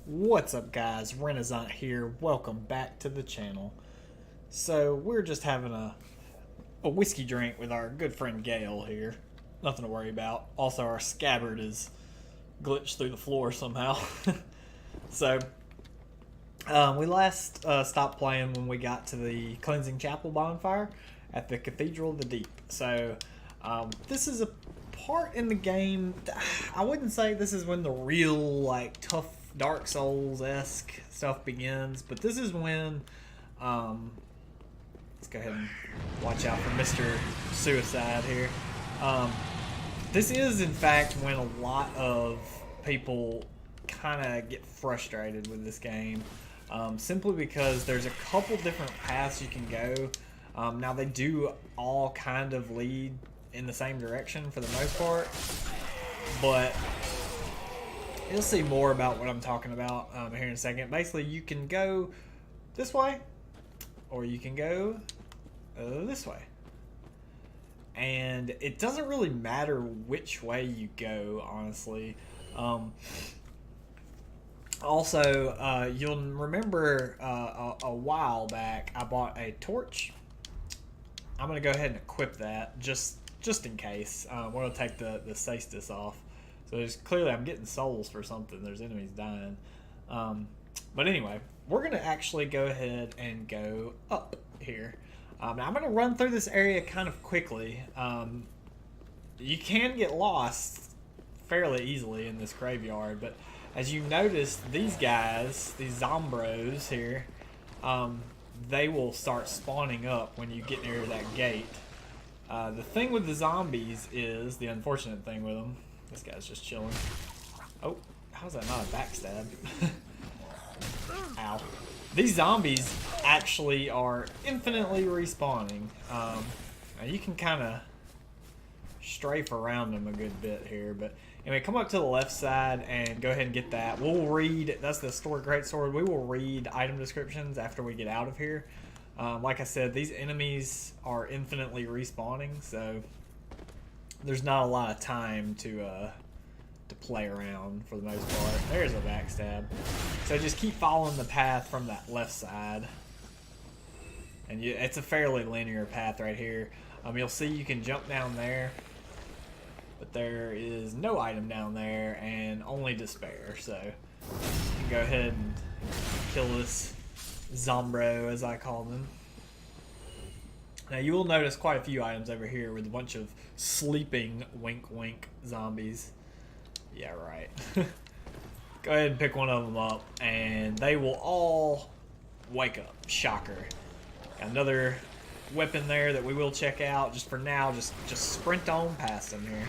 What's up, guys? Renasant here. Welcome back to the channel. So we're just having a whiskey drink with our good friend Gail here. Nothing to worry about. Also, our scabbard is glitched through the floor somehow. So we last stopped playing when we got to the cleansing chapel bonfire at the Cathedral of the Deep. So this is a part in the game. I wouldn't say this is when the real tough Dark Souls-esque stuff begins, but this is when let's go ahead and watch out for Mr. Suicide here. This is in fact when a lot of people kind of get frustrated with this game, simply because there's a couple different paths you can go. Now they do all kind of lead in the same direction for the most part, but you'll see more about what I'm talking about here in a second. Basically, you can go this way, or you can go this way. And it doesn't really matter which way you go, honestly. Also, you'll remember a while back, I bought a torch. I'm going to go ahead and equip that, just in case. We're going to take the stasis off. So there's clearly I'm getting souls for something. There's enemies dying. But anyway, we're going to actually go ahead and go up here. Now I'm going to run through this area kind of quickly. You can get lost fairly easily in this graveyard, but as you notice, these guys, these zombros here, they will start spawning up when you get near that gate. The thing with the zombies is, the unfortunate thing with them, this guy's just chilling. Oh, how's that not a backstab? Ow. These zombies actually are infinitely respawning. Now you can kind of strafe around them a good bit here, but anyway, come up to the left side and go ahead and get that. We'll read, that's the great sword. We will read item descriptions after we get out of here. Like I said, these enemies are infinitely respawning, so there's not a lot of time to play around for the most part. There's a backstab. So just keep following the path from that left side. And it's a fairly linear path right here. You'll see you can jump down there, but there is no item down there and only despair. So you can go ahead and kill this zombro, as I call them. Now you will notice quite a few items over here with a bunch of sleeping wink wink zombies. Yeah, right. Go ahead and pick one of them up and they will all wake up. Shocker. Got another weapon there that we will check out. Just for now, just sprint on past them here.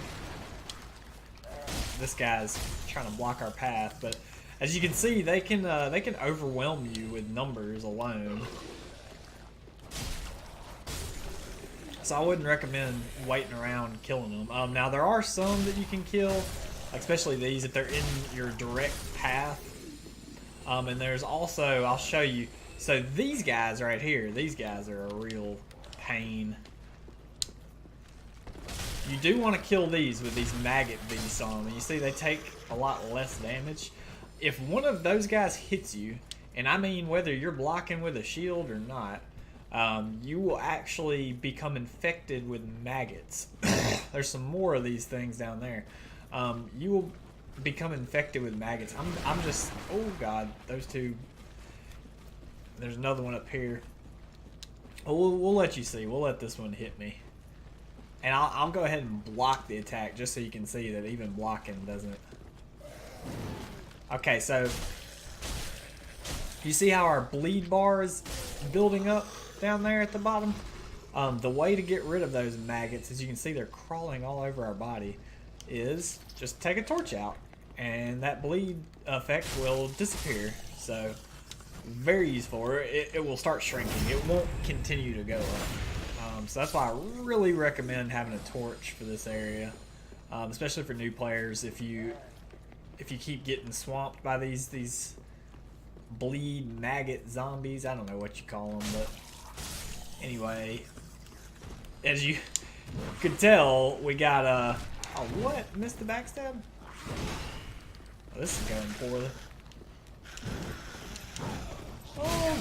This guy's trying to block our path, but as you can see, they can overwhelm you with numbers alone. So I wouldn't recommend waiting around and killing them. Now there are some that you can kill, especially these if they're in your direct path. And there's also, I'll show you. So these guys right here, these guys are a real pain. You do want to kill these with these maggot beasts on them. You see they take a lot less damage. If one of those guys hits you, and I mean whether you're blocking with a shield or not, you will actually become infected with maggots. There's some more of these things down there. You will become infected with maggots. I'm just, oh god, those two. There's another one up here. We'll let you see. We'll let this one hit me. And I'll go ahead and block the attack just so you can see that even blocking doesn't. Okay, so you see how our bleed bar is building up down there at the bottom? The way to get rid of those maggots, as you can see they're crawling all over our body, is just take a torch out and that bleed effect will disappear. So very useful. It will start shrinking. It won't continue to go up. So that's why I really recommend having a torch for this area, especially for new players. If you keep getting swamped by these bleed maggot zombies, I don't know what you call them, but anyway, as you could tell, we got oh, what? Missed the backstab? Oh, this is going poorly.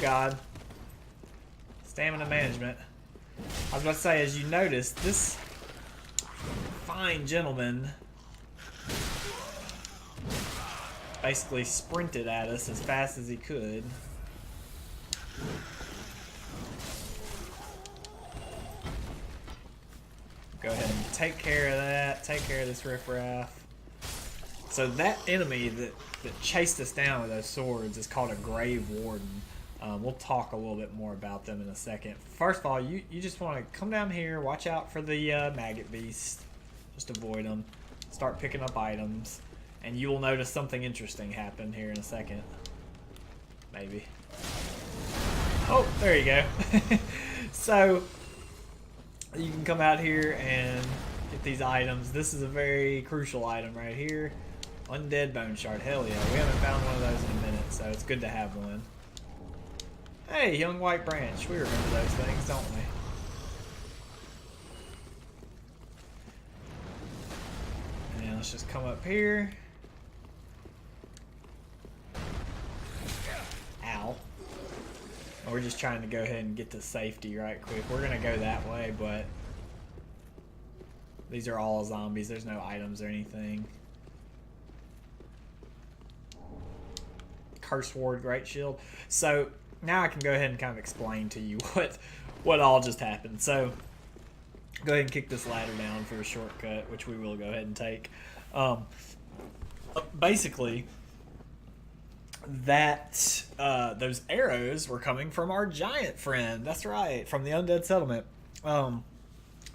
God. Stamina management. I was about to say, as you notice, this fine gentleman basically sprinted at us as fast as he could. Go ahead and take care of that. Take care of this riffraff. So that enemy that chased us down with those swords is called a Grave Warden. We'll talk a little bit more about them in a second. First of all, you just want to come down here, watch out for the maggot beast. Just avoid them. Start picking up items. And you will notice something interesting happen here in a second. Maybe. Oh, there you go. So, you can come out here and get these items. This is a very crucial item right here. Undead Bone Shard. Hell yeah. We haven't found one of those in a minute, so it's good to have one. Hey, Young White Branch. We remember those things, don't we? And let's just come up here. Ow. We're just trying to go ahead and get to safety right quick. We're going to go that way, but these are all zombies. There's no items or anything. Curse Ward, Great Shield. So now I can go ahead and kind of explain to you what all just happened. So go ahead and kick this ladder down for a shortcut, which we will go ahead and take. Basically, that those arrows were coming from our giant friend. That's right, from the Undead Settlement.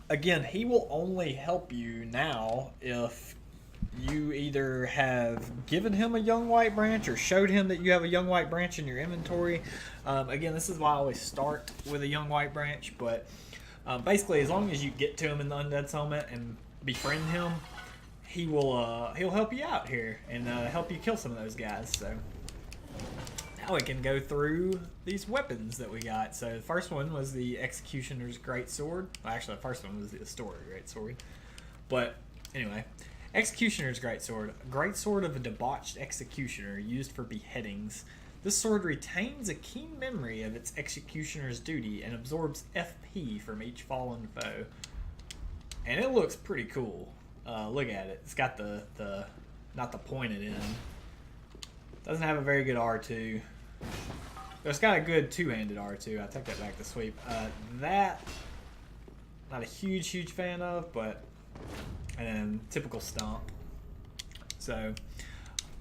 Again, he will only help you now if you either have given him a Young White Branch or showed him that you have a Young White Branch in your inventory. Again, this is why I always start with a Young White Branch, but basically, as long as you get to him in the Undead Settlement and befriend him, he'll help you out here and help you kill some of those guys. So now we can go through these weapons that we got. So the first one was the Executioner's Greatsword. Well, actually, the first one was the Astoria Greatsword. But anyway, Executioner's Greatsword. A greatsword of a debauched executioner used for beheadings. This sword retains a keen memory of its executioner's duty and absorbs FP from each fallen foe. And it looks pretty cool. Look at it. It's got the not the pointed end. Doesn't have a very good R2. But it's got a good two-handed R2. I take that back to sweep. That, not a huge fan of, but and then typical stomp. So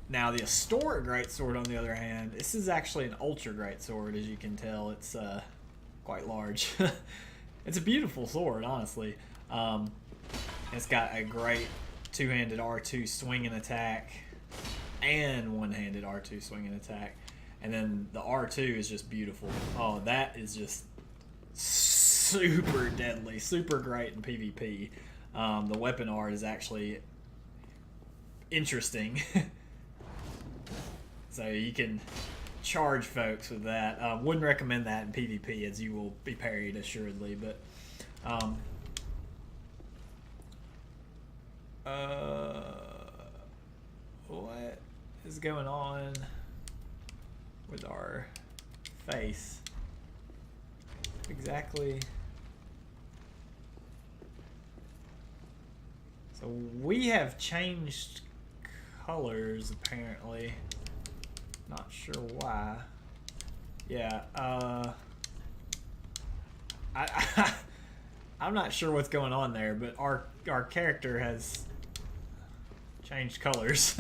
now the Astoria Greatsword, on the other hand, this is actually an ultra greatsword. As you can tell, it's quite large. It's a beautiful sword, honestly. It's got a great two-handed R2 swing and attack, and one-handed R2 swing and attack, and then the R2 is just beautiful. Oh, that is just super deadly, super great in PvP. The weapon art is actually interesting. So you can charge folks with that. Wouldn't recommend that in PvP, as you will be parried assuredly, but what is going on with our face exactly? So we have changed colors apparently. Not sure why. Yeah, I'm not sure what's going on there, but our character has changed colors.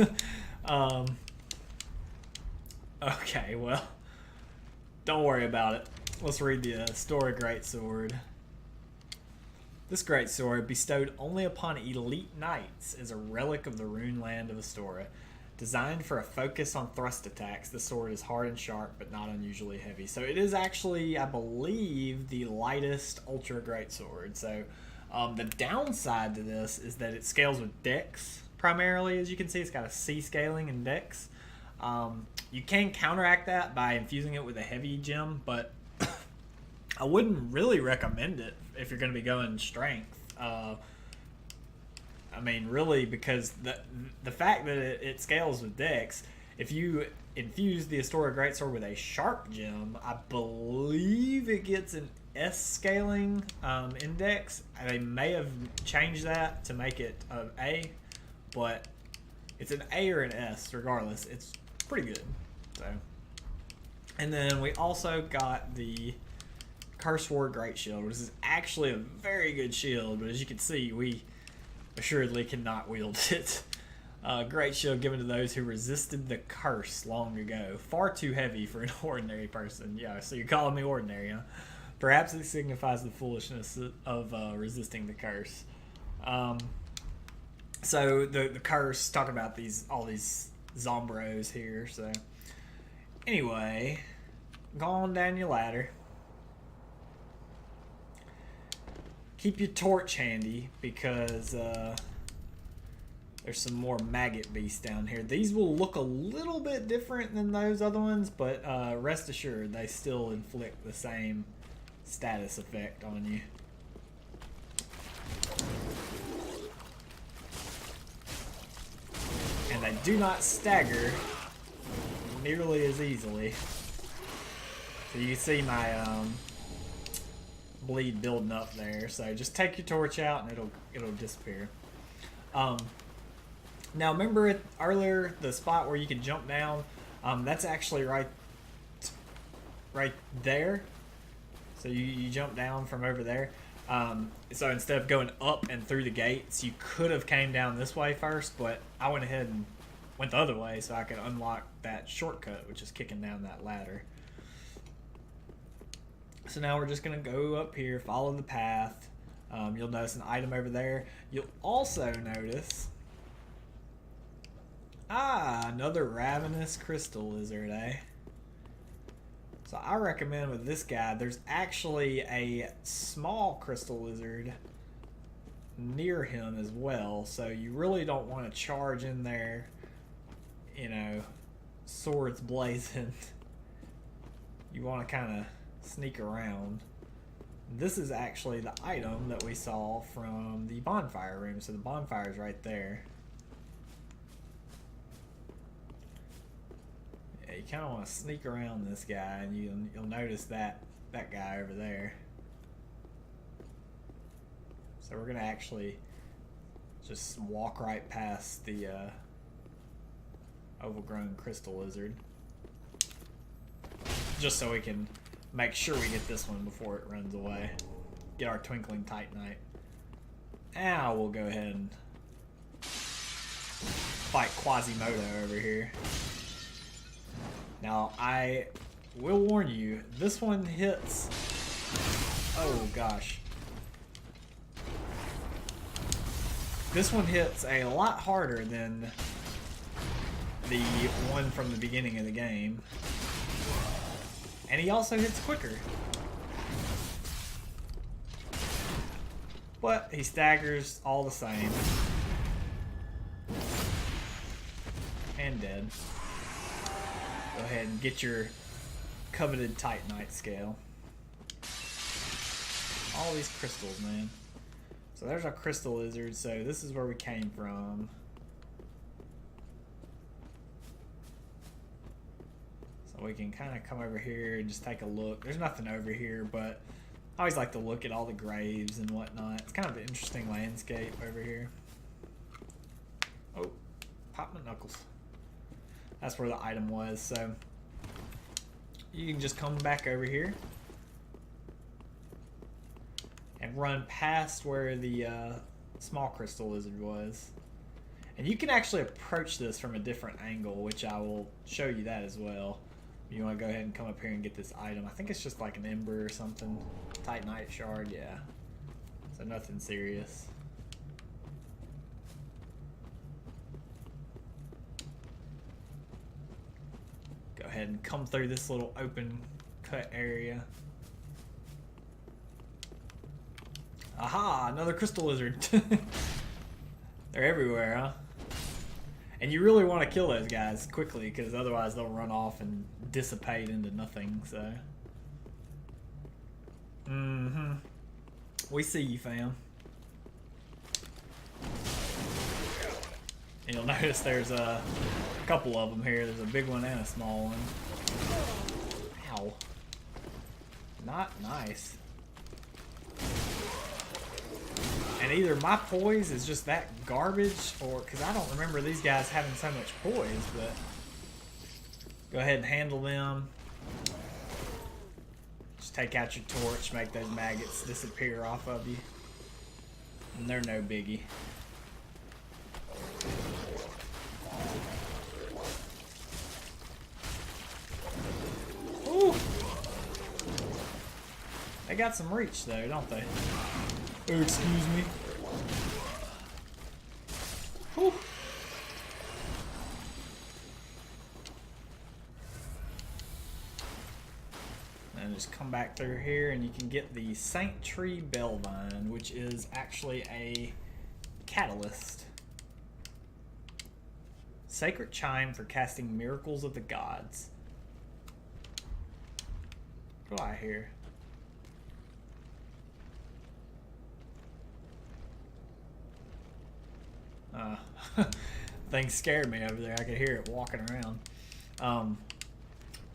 Okay, well, don't worry about it. Let's read the Astoria Greatsword. This greatsword, bestowed only upon elite knights, is a relic of the rune land of Astoria. Designed for a focus on thrust attacks, the sword is hard and sharp, but not unusually heavy. So it is actually, I believe, the lightest ultra greatsword. So the downside to this is that it scales with dex primarily. As you can see, it's got a C scaling in dex. You can counteract that by infusing it with a heavy gem, but I wouldn't really recommend it if you're going to be going strength. I mean, really, because the fact that it scales with dex, if you infuse the Astoria Greatsword with a sharp gem, I believe it gets an S scaling index. They may have changed that to make it an A, but it's an A or an S regardless. It's pretty good. So, and then we also got the Curse Ward Great Shield, which is actually a very good shield, but as you can see, we assuredly cannot wield it. Great shield given to those who resisted the curse long ago. Far too heavy for an ordinary person. Yeah, so you're calling me ordinary, huh? Perhaps it signifies the foolishness of resisting the curse. So the curse, talking about all these Zombros here. So anyway, go on down your ladder. Keep your torch handy because there's some more maggot beasts down here. These will look a little bit different than those other ones, but rest assured they still inflict the same status effect on you. And they do not stagger nearly as easily. So you see my bleed building up there. So just take your torch out and it'll disappear. Now remember earlier the spot where you could jump down? That's actually right there. So you jump down from over there. So instead of going up and through the gates, you could have came down this way first, but I went ahead and went the other way so I could unlock that shortcut, which is kicking down that ladder. So now we're just going to go up here, follow the path. You'll notice an item over there. You'll also notice... another ravenous crystal lizard, eh? So I recommend with this guy, there's actually a small crystal lizard near him as well. So you really don't want to charge in there, you know, swords blazing. You want to kind of sneak around. This is actually the item that we saw from the bonfire room. So the bonfire is right there. Yeah, you kind of want to sneak around this guy, and you'll notice that guy over there. So we're gonna actually just walk right past the overgrown crystal lizard, just so we can make sure we get this one before it runs away. Get our twinkling titanite. Now we'll go ahead and fight Quasimodo over here. Now I will warn you, this one hits... Oh gosh. This one hits a lot harder than the one from the beginning of the game. And he also hits quicker. But he staggers all the same. And dead. Go ahead and get your coveted titanite scale. All these crystals, man. So there's our crystal lizard. So this is where we came from. So we can kind of come over here and just take a look. There's nothing over here, but I always like to look at all the graves and whatnot. It's kind of an interesting landscape over here. Oh, pop my knuckles. That's where the item was. So you can just come back over here and run past where the small crystal lizard was. And you can actually approach this from a different angle, which I will show you that as well. You want to go ahead and come up here and get this item. I think it's just like an ember or something. Titanite shard, yeah. So nothing serious. Go ahead and come through this little open cut area. Aha, another crystal lizard. They're everywhere, huh? And you really want to kill those guys quickly, because otherwise they'll run off and dissipate into nothing, so. We see you, fam. And you'll notice there's couple of them here. There's a big one and a small one. Ow. Not nice. And either my poise is just that garbage, or because I don't remember these guys having so much poise, but go ahead and handle them. Just take out your torch, make those maggots disappear off of you. And they're no biggie. Ooh. They got some reach though, don't they? Oh, excuse me. Whew. And just come back through here and you can get the Saint Tree Bellvine, which is actually a catalyst. Sacred Chime for casting Miracles of the Gods. What do I hear? Things scared me over there. I could hear it walking around.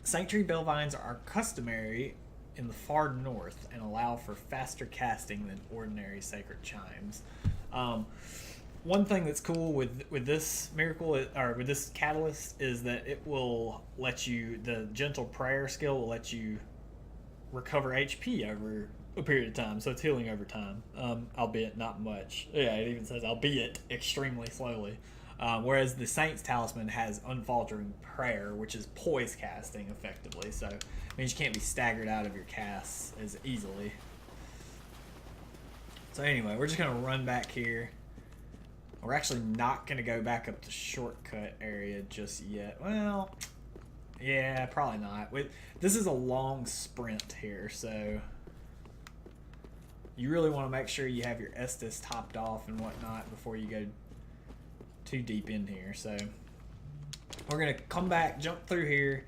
Saint Tree Bellvines are customary in the far north and allow for faster casting than ordinary sacred chimes. One thing that's cool with this miracle, or with this catalyst, is that it will let you, the gentle prayer skill will let you recover HP over a period of time, so it's healing over time, albeit not much. Yeah, it even says albeit extremely slowly. Whereas the Saint's Talisman has unfaltering prayer, which is poise casting effectively, so it means you can't be staggered out of your casts as easily. So anyway, we're just going to run back here. We're actually not going to go back up the shortcut area just yet. Well, yeah, probably not. This is a long sprint here, so you really want to make sure you have your Estus topped off and whatnot before you go too deep in here. So we're going to come back, jump through here,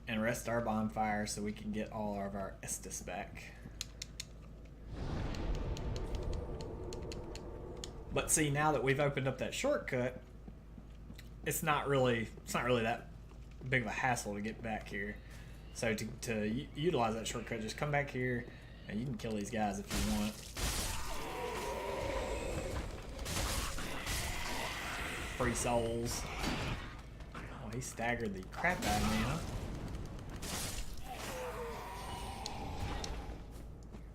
and rest our bonfire so we can get all of our Estus back. But see, now that we've opened up that shortcut, it's not really that big of a hassle to get back here. So to utilize that shortcut, just come back here and you can kill these guys if you want. Free souls. Oh, he staggered the crap out of me, huh?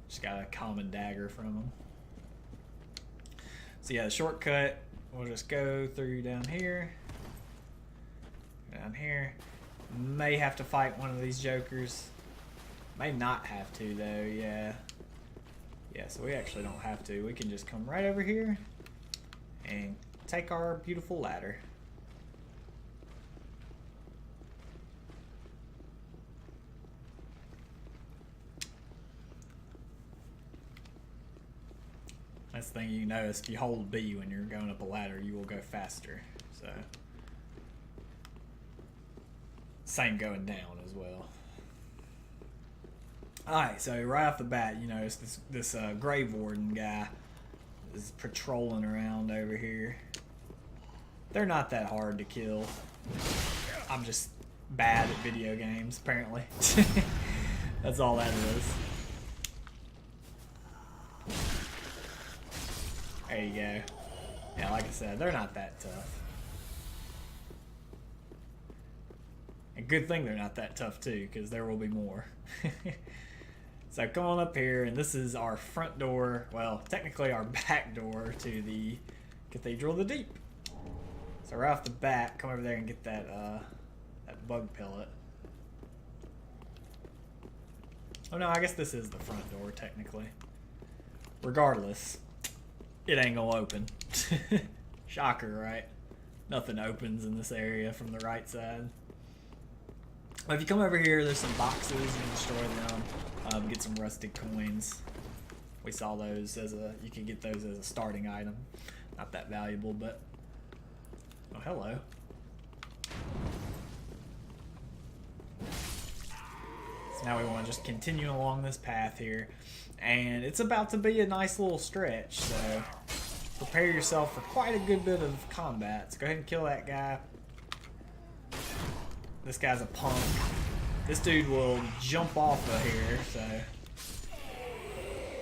Just got a common dagger from him. So yeah, the shortcut, we'll just go through down here. Down here. May have to fight one of these jokers. May not have to though, yeah. Yeah, so we actually don't have to. We can just come right over here and take our beautiful ladder. That's the thing you notice, if you hold B when you're going up a ladder, you will go faster. So same going down as well. Alright, so right off the bat, you notice this Grave Warden guy is patrolling around over here. They're not that hard to kill. I'm just bad at video games, apparently. That's all that is. There you go. Yeah, like I said, they're not that tough. And good thing they're not that tough too, because there will be more. So come on up here, and this is our front door, well, technically our back door to the Cathedral of the Deep. So right off the bat, come over there and get that that bug pellet. Oh no, I guess this is the front door technically. Regardless, it ain't gonna open. Shocker, right? Nothing opens in this area from the right side. But if you come over here, there's some boxes, you can destroy them. Get some rusted coins. We saw those as you can get those as a starting item. Not that valuable, but oh, hello. So now we want to just continue along this path here, and it's about to be a nice little stretch, so prepare yourself for quite a good bit of combat. So go ahead and kill that guy. This guy's a punk. This dude will jump off of here, so...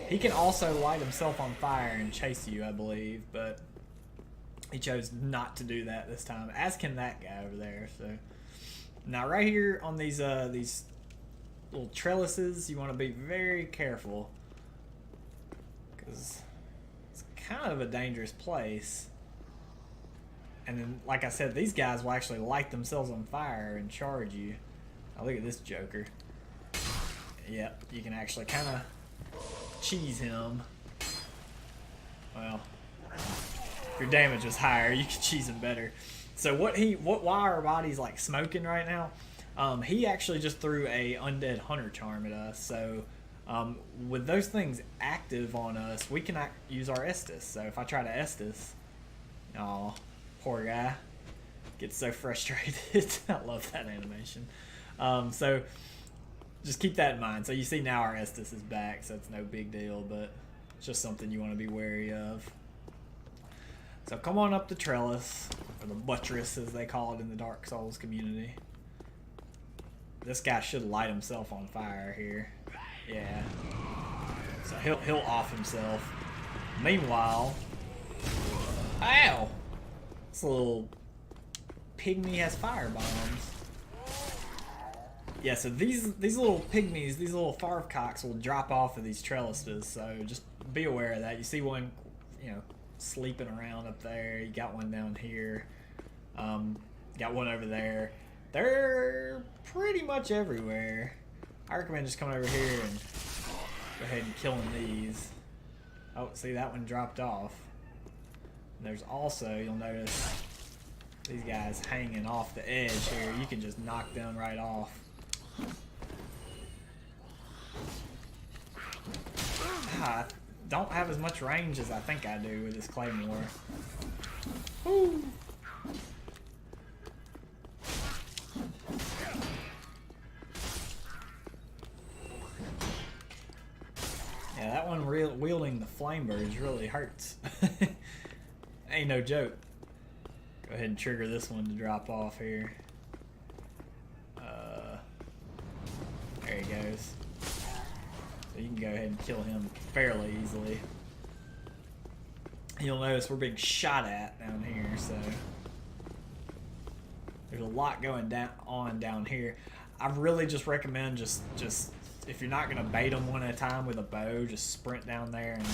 He can also light himself on fire and chase you, I believe, but he chose not to do that this time, as can that guy over there. So now right here on these little trellises, you want to be very careful because it's kind of a dangerous place. And then, like I said, these guys will actually light themselves on fire and charge you. Now look at this joker. Yep, you can actually kind of cheese him. Well, if your damage was higher, you can cheese him better. So why our body's like smoking right now? He actually just threw a undead hunter charm at us. So with those things active on us, we can use our Estus. So if I try to Estus, oh, poor guy gets so frustrated. I love that animation. So just keep that in mind. So you see now our Estus is back, so it's no big deal, but it's just something you want to be wary of. So come on up the trellis, or the buttress as they call it in the Dark Souls community. This guy should light himself on fire here. Yeah. So he'll off himself. Meanwhile, ow! This little pygmy has fire bombs. Yeah, so these little pygmies, these little farvcocks will drop off of these trellises, so just be aware of that. You see one, sleeping around up there. You got one down here. Got one over there. They're pretty much everywhere. I recommend just coming over here and go ahead and killing these. Oh, see, that one dropped off. And there's also, you'll notice, these guys hanging off the edge here. You can just knock them right off. I don't have as much range as I think I do with this claymore. Woo. Yeah, that one wielding the flame birds really hurts. Ain't no joke. Go ahead and trigger this one to drop off here. There he goes. So you can go ahead and kill him fairly easily. You'll notice we're being shot at down here, so there's a lot going on down here. I really just recommend just if you're not gonna bait them one at a time with a bow, just sprint down there and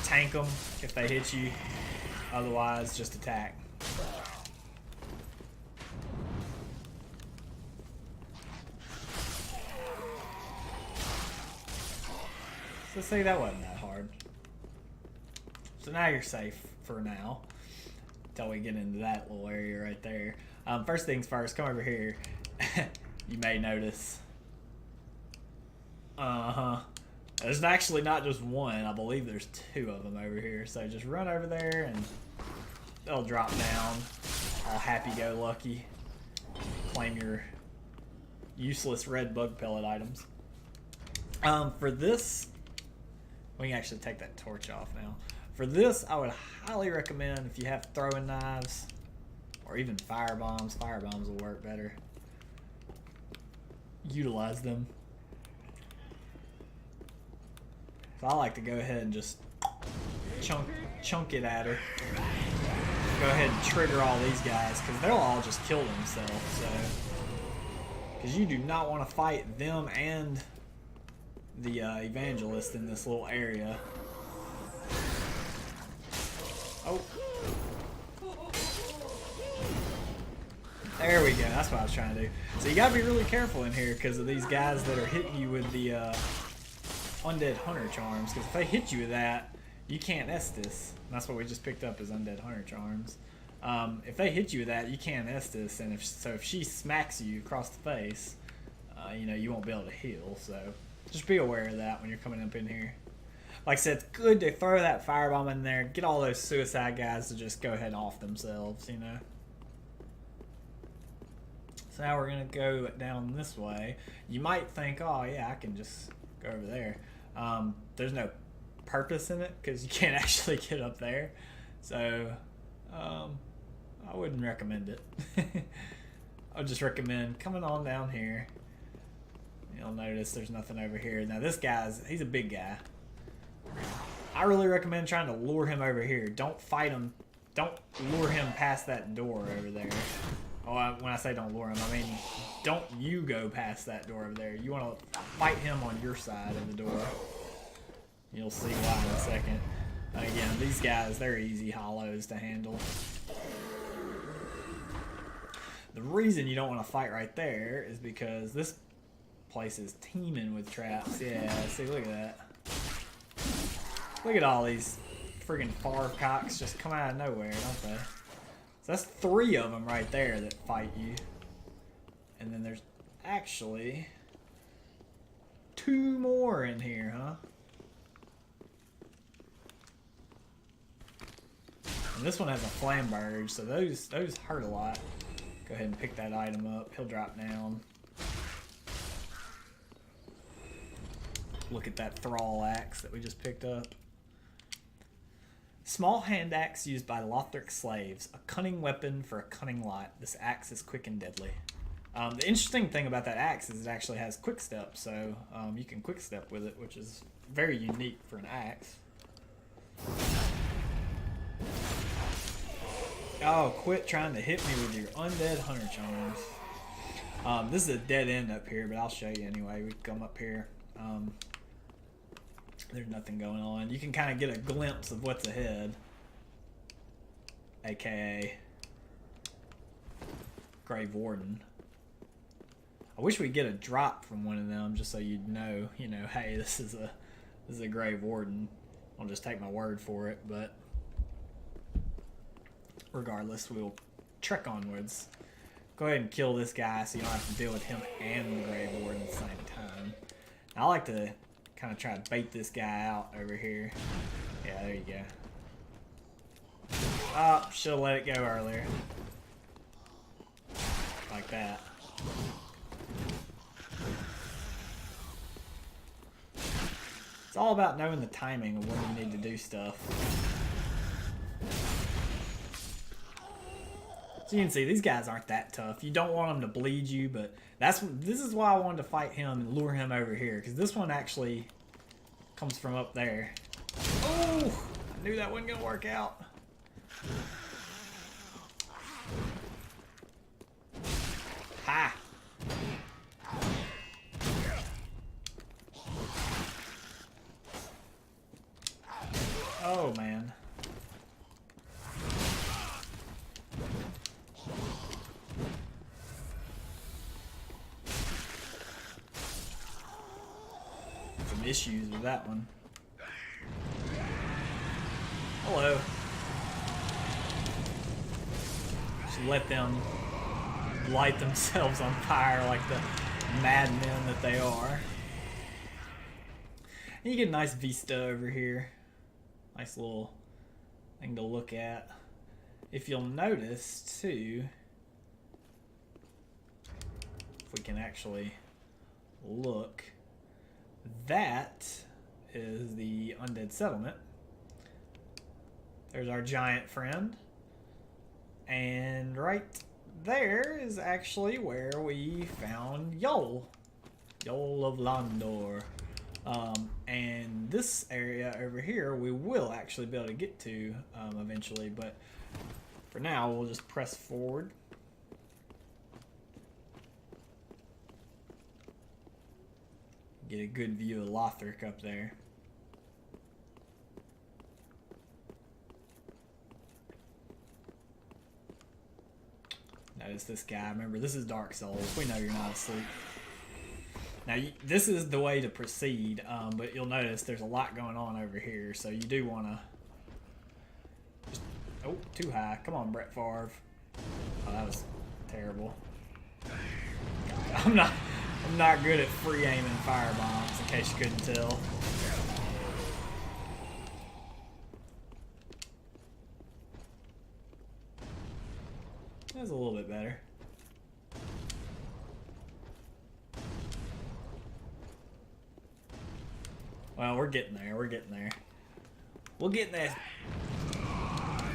tank them if they hit you. Otherwise, just attack. So see, that wasn't that hard. So now you're safe for now. Until we get into that little area right there. First things first, come over here. You may notice. There's actually not just one. I believe there's two of them over here. So just run over there and they'll drop down. All happy-go-lucky. Claim your useless red bug pellet items. For this... We can actually take that torch off now. For this, I would highly recommend if you have throwing knives or even fire bombs. Fire bombs will work better. Utilize them. So I like to go ahead and just chunk it at her. Go ahead and trigger all these guys because they'll all just kill themselves. So, because you do not want to fight them and the evangelist in this little area. Oh. There we go. That's what I was trying to do. So you gotta be really careful in here because of these guys that are hitting you with the undead hunter charms. Because if they hit you with that, you can't Estus. That's what we just picked up as undead hunter charms. If they hit you with that, you can't Estus, and if she smacks you across the face, you won't be able to heal. So just be aware of that when you're coming up in here. Like I said, it's good to throw that firebomb in there, get all those suicide guys to just go ahead and off themselves, So now we're going to go down this way. You might think, oh yeah, I can just go over there. There's no purpose in it because you can't actually get up there. So, I wouldn't recommend it. I would just recommend coming on down here. You'll notice there's nothing over here. Now this he's a big guy. I really recommend trying to lure him over here. Don't fight him. Don't lure him past that door over there. Oh, when I say don't lure him, I mean don't you go past that door over there. You want to fight him on your side of the door. You'll see why in a second. Again, these guys, they're easy hollows to handle. The reason you don't want to fight right there is because this place is teeming with traps. Yeah, see, look at that. Look at all these friggin' farcocks just come out of nowhere, don't they? So that's 3 of them right there that fight you. And then there's actually 2 more in here, huh? And this one has a flamberge, so those hurt a lot. Go ahead and pick that item up. He'll drop down. Look at that thrall axe that we just picked up. Small hand axe used by Lothric slaves. A cunning weapon for a cunning lot. This axe is quick and deadly. The interesting thing about that axe is it actually has quick step, so you can quick step with it, which is very unique for an axe. Oh, quit trying to hit me with your undead hunter charms. This is a dead end up here, but I'll show you anyway. We come up here. There's nothing going on. You can kind of get a glimpse of what's ahead. AKA Grave Warden. I wish we'd get a drop from one of them just so you'd know, hey, this is a Grave Warden. I'll just take my word for it, but regardless, we'll trek onwards. Go ahead and kill this guy so you don't have to deal with him and the Grave Warden at the same time. Now, I like to kind of try to bait this guy out over here. Yeah, there you go. Oh, should have let it go earlier. Like that. It's all about knowing the timing of when you need to do stuff. So you can see these guys aren't that tough. You don't want them to bleed you, but this is why I wanted to fight him and lure him over here, because this one actually comes from up there. Oh, I knew that wasn't gonna work out. Ha! Oh man. Some issues with that one. Hello. Just let them light themselves on fire like the madmen that they are. And you get a nice vista over here. Nice little thing to look at. If you'll notice too, if we can actually look, that is the undead settlement. There's our giant friend. And right there is actually where we found Yol of Landor. And this area over here we will actually be able to get to eventually, but for now we'll just press forward. Get a good view of Lothric up there. Notice this guy. Remember, this is Dark Souls. We know you're not asleep. Now, this is the way to proceed, but you'll notice there's a lot going on over here, so you do want to... Oh, too high. Come on, Brett Favre. Oh, that was terrible. I'm not good at free aiming fire bombs, in case you couldn't tell. That was a little bit better. Well, we're getting there. We're getting there. We'll get there.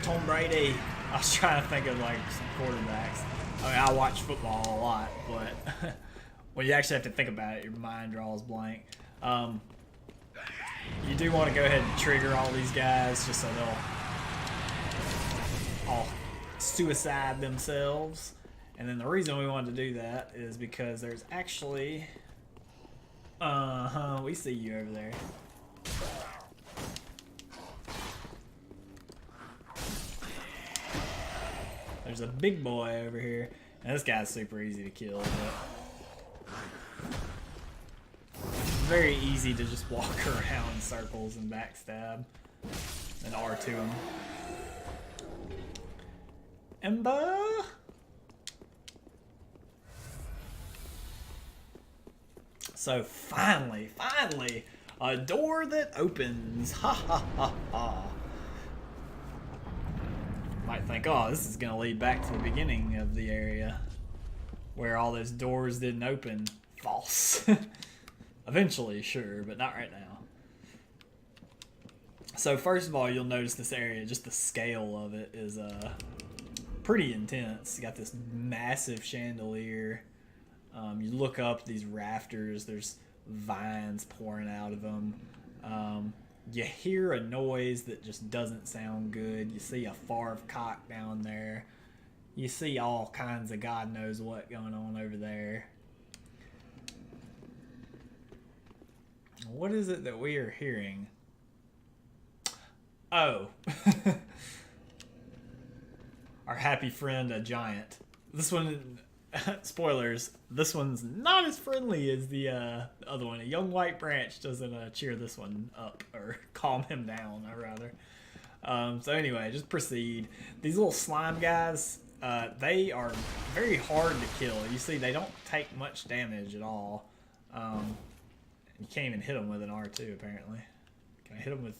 Tom Brady. I was trying to think of like some quarterbacks. I mean, I watch football a lot, but when you actually have to think about it, your mind draws blank. You do want to go ahead and trigger all these guys just so they'll all suicide themselves. And then the reason we wanted to do that is because there's actually... we see you over there. There's a big boy over here. And this guy's super easy to kill, but it's very easy to just walk around in circles and backstab and R2 him. Ember! So finally, a door that opens. Ha ha ha ha. Might think, oh, this is going to lead back to the beginning of the area where all those doors didn't open. False. Eventually, sure, but not right now. So first of all, you'll notice this area, just the scale of it is pretty intense. You got this massive chandelier. You look up these rafters, there's vines pouring out of them. You hear a noise that just doesn't sound good. You see a farv cock down there. You see all kinds of God knows what going on over there. What is it that we are hearing? Oh. Our happy friend, a giant. This one... Spoilers, this one's not as friendly as the other one. A young white branch doesn't cheer this one up, or calm him down, rather. So anyway, just proceed. These little slime guys, they are very hard to kill. You see, they don't take much damage at all. You can't even hit them with an R2, apparently. Can I hit them with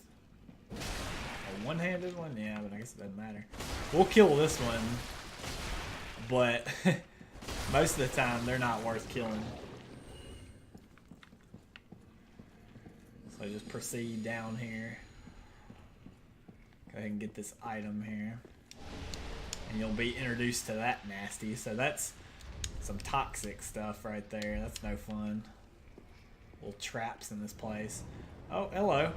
a one-handed one? Yeah, but I guess it doesn't matter. We'll kill this one, but... most of the time, they're not worth killing. So just proceed down here. Go ahead and get this item here. And you'll be introduced to that nasty. So that's some toxic stuff right there. That's no fun. Little traps in this place. Oh, hello.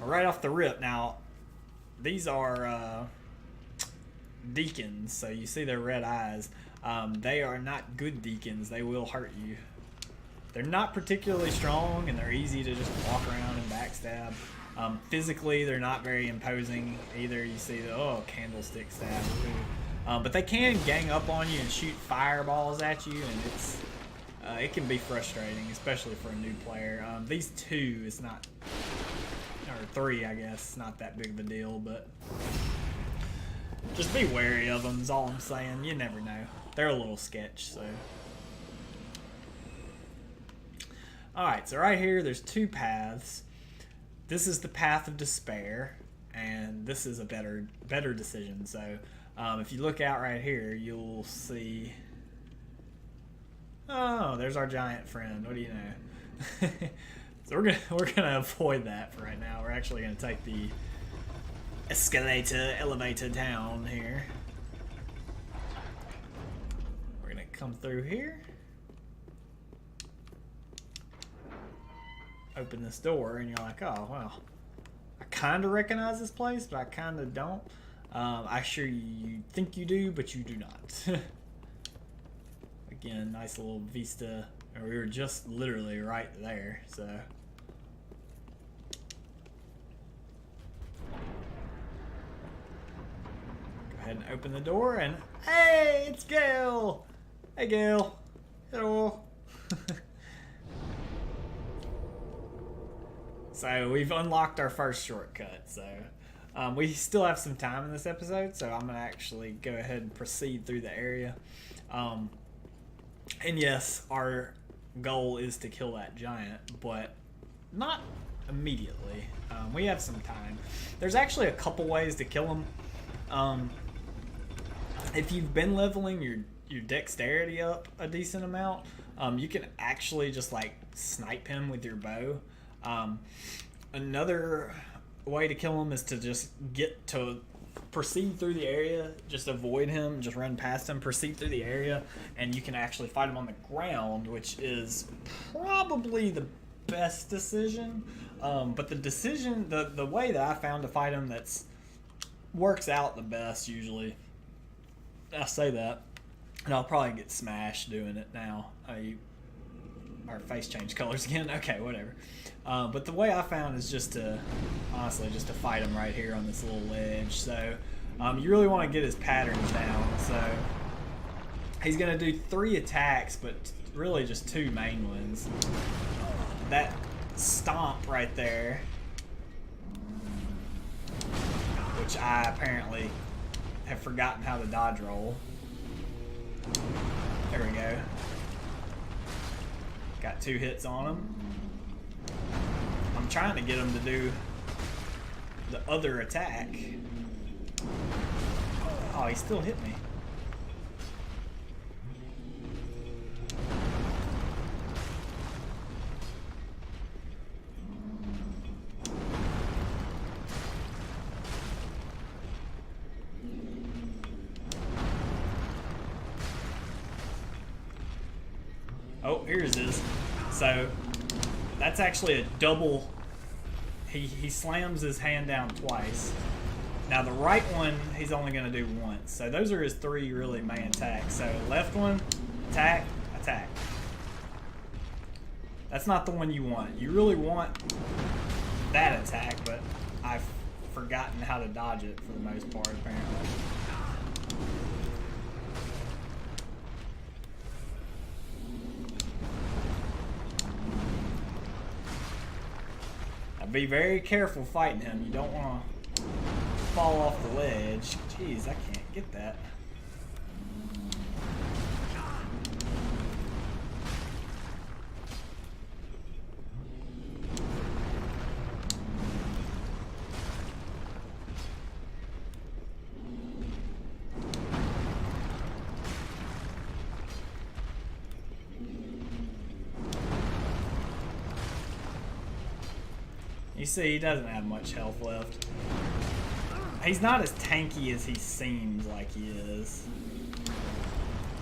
Right off the rip. Now, these are deacons. So you see their red eyes. They are not good deacons. They will hurt you. They're not particularly strong, and they're easy to just walk around and backstab. Physically, they're not very imposing either. You see the candlestick stab. But they can gang up on you and shoot fireballs at you, and it can be frustrating, especially for a new player. These two, it's not, or three, I guess, it's not that big of a deal, but just be wary of them is all I'm saying. You never know. They're a little sketch, so. Alright, so right here, there's two paths. This is the path of despair, and this is a better decision. So, if you look out right here, you'll see... Oh, there's our giant friend. What do you know? So we're gonna avoid that for right now. We're actually gonna take the elevator down here. We're gonna come through here. Open this door, and you're like, oh, well, I kind of recognize this place, but I kind of don't. I sure you think you do, but you do not. Again, nice little vista. We were just literally right there, so. Go ahead and open the door, and hey, it's Gale! Hey, Gale. Hello. So we've unlocked our first shortcut, so we still have some time in this episode, so I'm going to actually go ahead and proceed through the area. And yes, our goal is to kill that giant, but not immediately. We have some time. There's actually a couple ways to kill him. If you've been leveling your dexterity up a decent amount, you can actually just like snipe him with your bow. Another way to kill him is to just get to proceed through the area, just avoid him, just run past him, proceed through the area, and you can actually fight him on the ground, which is probably the best decision. But the way that I found to fight him that's works out the best usually, I say that, and I'll probably get smashed doing it now. Our face changed colors again. Okay, whatever. But the way I found is just to fight him right here on this little ledge. So you really want to get his patterns down. So he's going to do 3 attacks, but really just 2 main ones. That stomp right there, which I apparently have forgotten how to dodge roll. There we go. Got 2 hits on him. I'm trying to get him to do the other attack. Oh, he still hit me. Oh, here's his. So that's actually a double. He slams his hand down twice. Now the right one he's only going to do once. So those are his 3 really main attacks. So left one, attack, attack. That's not the one you want. You really want that attack, but I've forgotten how to dodge it for the most part apparently. Be very careful fighting him. You don't want to fall off the ledge. Jeez, I can't get that. You see, he doesn't have much health left. He's not as tanky as he seems like he is.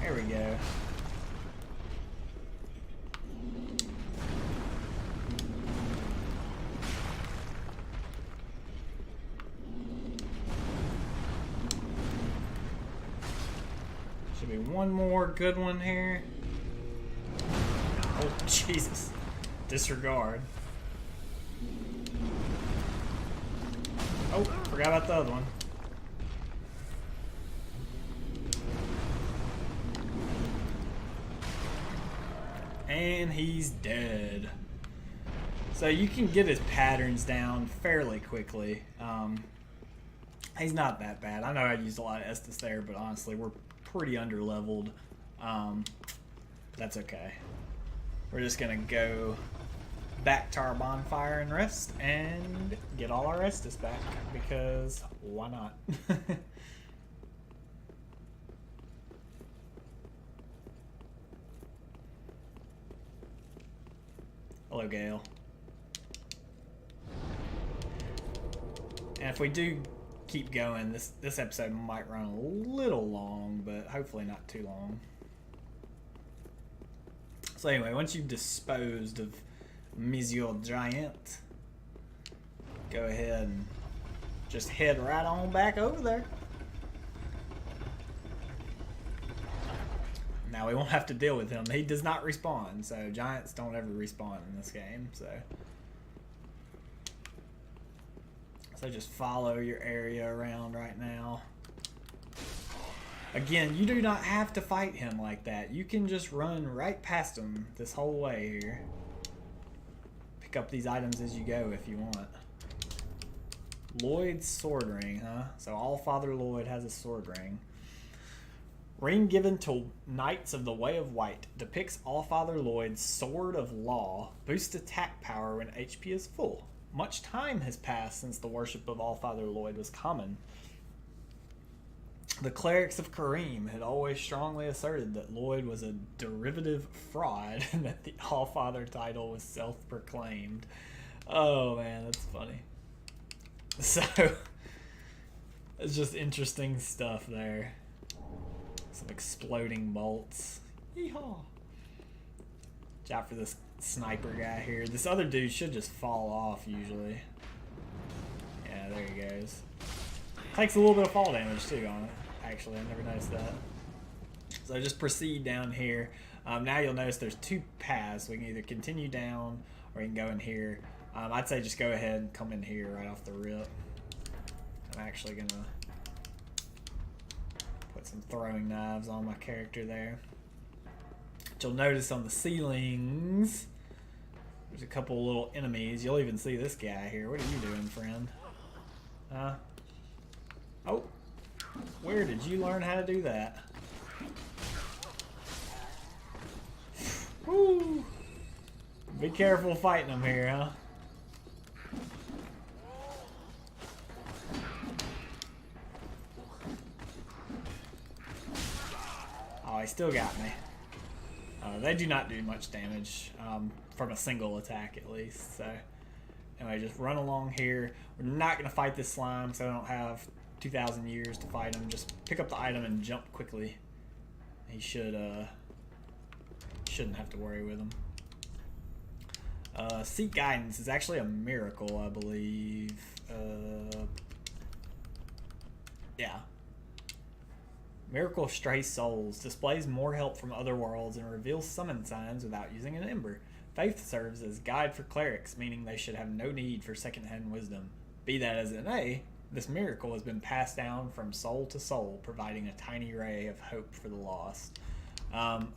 There we go. Should be one more good one here. Oh, Jesus. Disregard. Oh, forgot about the other one. And he's dead. So you can get his patterns down fairly quickly. He's not that bad. I know I used a lot of Estus there, but honestly, we're pretty under-leveled. That's okay. We're just going to go back to our bonfire and rest and get all our Estus back, because why not? Hello, Gale. And if we do keep going, this episode might run a little long, but hopefully not too long. So anyway, once you've disposed of Monsieur Giant, go ahead and just head right on back over there. Now we won't have to deal with him. He does not respawn, so giants don't ever respawn in this game. So just follow your area around right now. Again, you do not have to fight him like that. You can just run right past him this whole way here. Pick up these items as you go if you want. Lloyd's sword ring, huh? So Allfather Lloyd has a sword ring. Ring given to Knights of the Way of White depicts Allfather Lloyd's Sword of Law. Boosts attack power when HP is full. Much time has passed since the worship of Allfather Lloyd was common. The clerics of Kareem had always strongly asserted that Lloyd was a derivative fraud and that the Allfather title was self-proclaimed. Oh man, that's funny. So, It's just interesting stuff there. Some exploding bolts. Yeehaw! Watch out for this sniper guy here. This other dude should just fall off usually. Yeah, there he goes. Takes a little bit of fall damage too on it. Actually, I never noticed that. So just proceed down here. Now you'll notice there's two paths. We can either continue down or you can go in here. I'd say just go ahead and come in here right off the rip. I'm actually gonna put some throwing knives on my character there. But you'll notice on the ceilings, there's a couple little enemies. You'll even see this guy here. What are you doing, friend? Huh? Oh, where did you learn how to do that? Woo! Be careful fighting them here, huh? Oh, he still got me. They do not do much damage from a single attack, at least. So, anyway, just run along here. We're not going to fight this slime, so I don't have 2,000 years to fight him. Just pick up the item and jump quickly. He shouldn't have to worry with him. Seek guidance is actually a miracle, I believe. Yeah. Miracle of Stray Souls displays more help from other worlds and reveals summon signs without using an ember. Faith serves as guide for clerics, meaning they should have no need for second-hand wisdom. Be that as it may, this miracle has been passed down from soul to soul, providing a tiny ray of hope for the lost.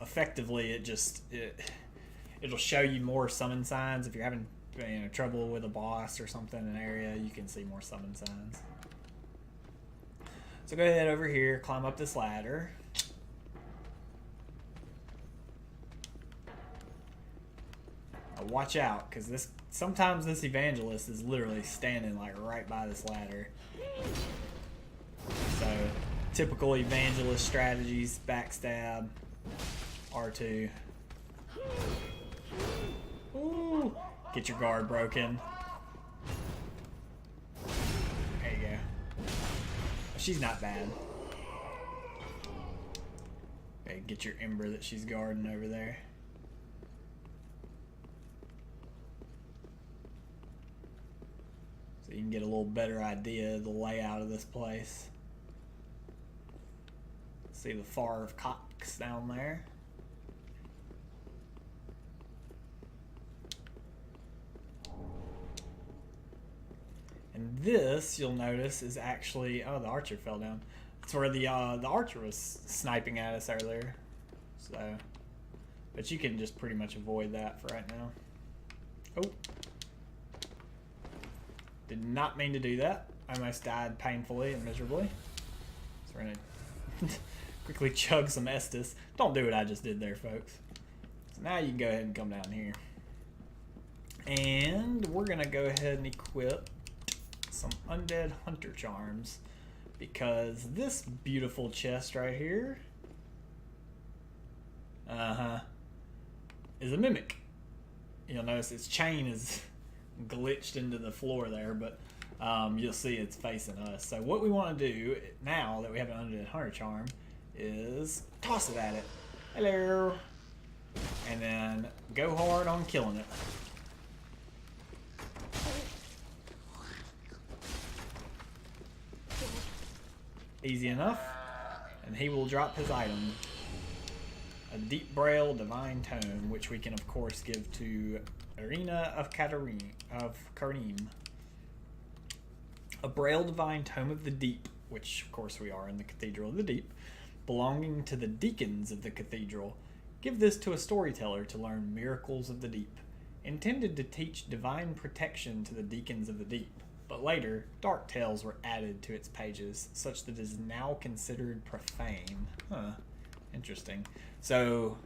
Effectively, it'll show you more summon signs. If you're having trouble with a boss or something in an area, you can see more summon signs. So go ahead over here, climb up this ladder. Now watch out, because sometimes this evangelist is literally standing like right by this ladder. So typical evangelist strategies: backstab, R2. Ooh, get your guard broken. There you go. She's not bad. Okay, get your ember that she's guarding over there. So you can get a little better idea of the layout of this place. See the Far of Cox down there. And this, you'll notice, is actually... Oh, the archer fell down. That's where the archer was sniping at us earlier. So, but you can just pretty much avoid that for right now. Oh. Did not mean to do that. I almost died painfully and miserably. So we're going to quickly chug some Estus. Don't do what I just did there, folks. So now you can go ahead and come down here. And we're going to go ahead and equip some undead hunter charms, because this beautiful chest right here is a mimic. You'll notice its chain is glitched into the floor there, but you'll see it's facing us. So what we want to do now that we have an undead hunter charm is toss it at it. Hello. And then go hard on killing it. Easy enough, and he will drop his item, a Deep Braille Divine Tome, which we can of course give to Arena of Karim. A Braille Divine Tome of the Deep, which of course we are in the Cathedral of the Deep, belonging to the deacons of the cathedral. Give this to a storyteller to learn miracles of the deep, intended to teach divine protection to the deacons of the deep. But later, dark tales were added to its pages, such that it is now considered profane. Huh. Interesting. So,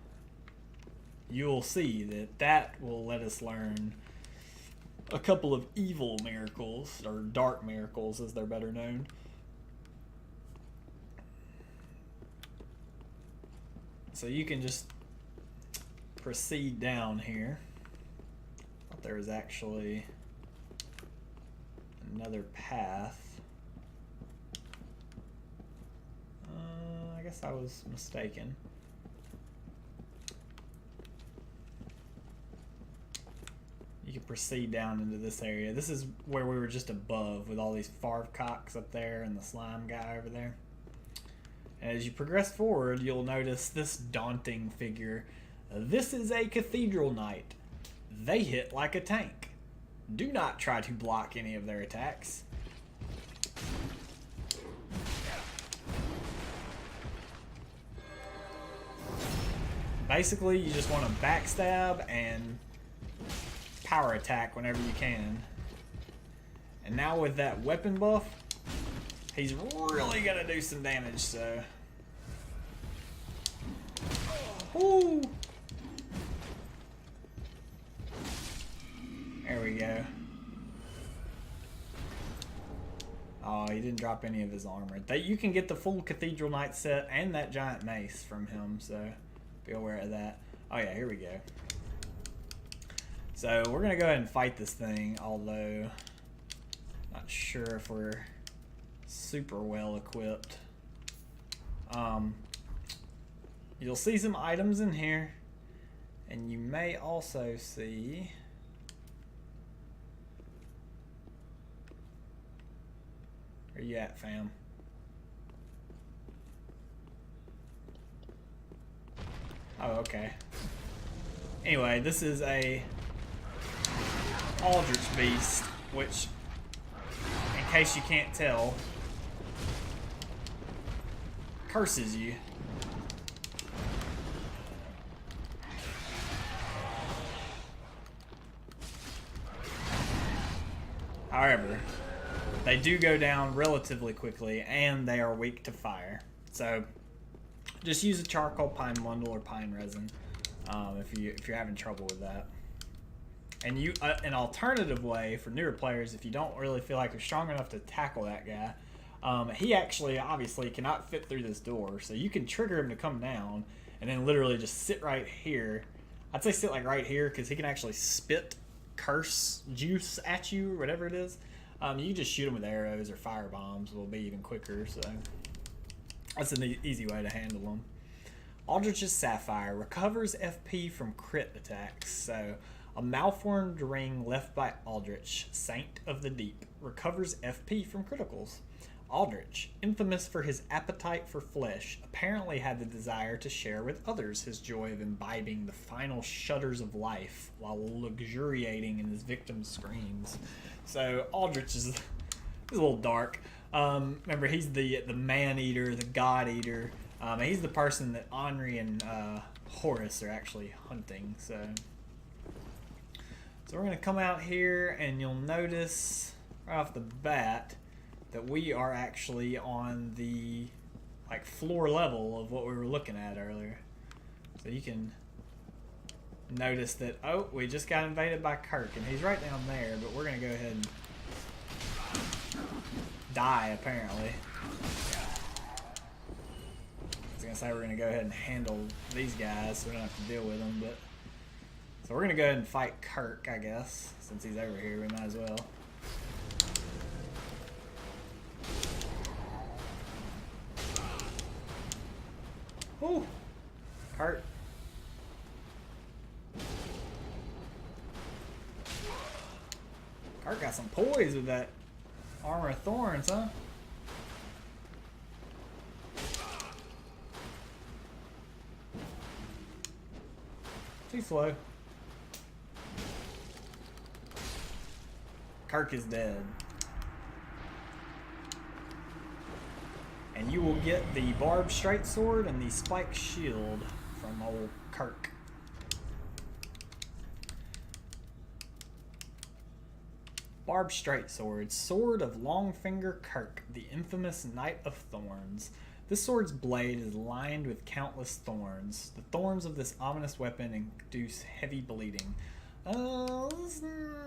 you'll see that will let us learn a couple of evil miracles, or dark miracles as they're better known. So you can just proceed down here. I thought there was actually another path. guess I was mistaken. You can proceed down into this area. This is where we were just above with all these Farvcocks up there and the slime guy over there. And as you progress forward, you'll notice this daunting figure. This is a Cathedral Knight. They hit like a tank. Do not try to block any of their attacks. Basically, you just want to backstab and power attack whenever you can. And now with that weapon buff, he's really gonna do some damage, so. Woo! There we go. Oh, he didn't drop any of his armor. You can get the full Cathedral Knight set and that giant mace from him, so be aware of that. Oh yeah, here we go. So we're gonna go ahead and fight this thing, although not sure if we're super well equipped. You'll see some items in here, and you may also see where you at, fam? Oh, okay. Anyway, this is a Aldrich Beast, which, in case you can't tell, curses you. However, they do go down relatively quickly, and they are weak to fire. So, just use a charcoal pine bundle or pine resin if you're having trouble with that. And an alternative way for newer players, if you don't really feel like you're strong enough to tackle that guy, he actually obviously cannot fit through this door, so you can trigger him to come down, and then literally just sit right here. I'd say sit like right here because he can actually spit curse juice at you or whatever it is. You just shoot him with arrows or fire bombs. Will be even quicker, so that's an easy way to handle them. Aldrich's Sapphire recovers FP from crit attacks. So a malformed ring left by Aldrich, Saint of the Deep, recovers FP from criticals. Aldrich, infamous for his appetite for flesh, apparently had the desire to share with others his joy of imbibing the final shudders of life while luxuriating in his victim's screams. So Aldrich is a little dark. Remember, he's the man-eater, the god-eater. He's the person that Henri and Horace are actually hunting. So we're going to come out here, and you'll notice right off the bat that we are actually on the floor level of what we were looking at earlier. So you can notice that, oh, we just got invaded by Kirk, and he's right down there, but we're going to go ahead and die, apparently. I was going to say we're going to go ahead and handle these guys so we don't have to deal with them, but so we're going to go ahead and fight Kirk, I guess. Since he's over here, we might as well. Ooh, Kirk. Kirk got some poise with that armor of thorns, huh? Too slow. Kirk is dead. And you will get the barbed straight sword and the spiked shield from old Kirk. Barbed straight sword, sword of Longfinger Kirk, the infamous Knight of Thorns. This sword's blade is lined with countless thorns. The thorns of this ominous weapon induce heavy bleeding. It's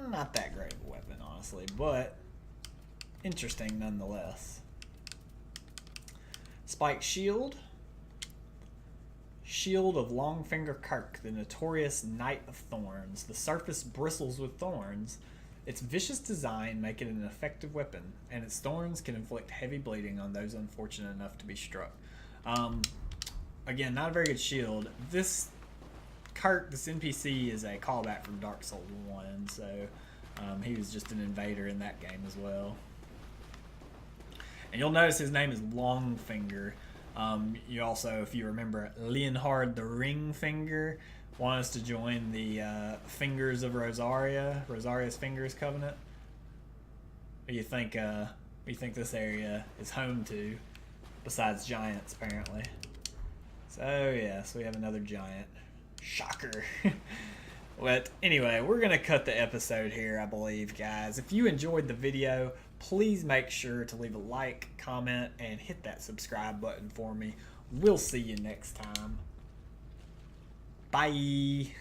not that great of a weapon, honestly, but interesting nonetheless. Spiked shield. Shield of Longfinger Kirk, the notorious Knight of Thorns. The surface bristles with thorns. Its vicious design make it an effective weapon, and its thorns can inflict heavy bleeding on those unfortunate enough to be struck. Again, not a very good shield. This Kurt, this NPC, is a callback from Dark Souls 1, so he was just an invader in that game as well. And you'll notice his name is Longfinger. You also, if you remember, Leonhard the Ringfinger wanted us to join the Fingers of Rosaria, Rosaria's Fingers Covenant. What do you think this area is home to, besides giants, apparently? So yes, we have another giant. Shocker. But anyway, we're going to cut the episode here, I believe, guys. If you enjoyed the video, please make sure to leave a like, comment, and hit that subscribe button for me. We'll see you next time. Bye.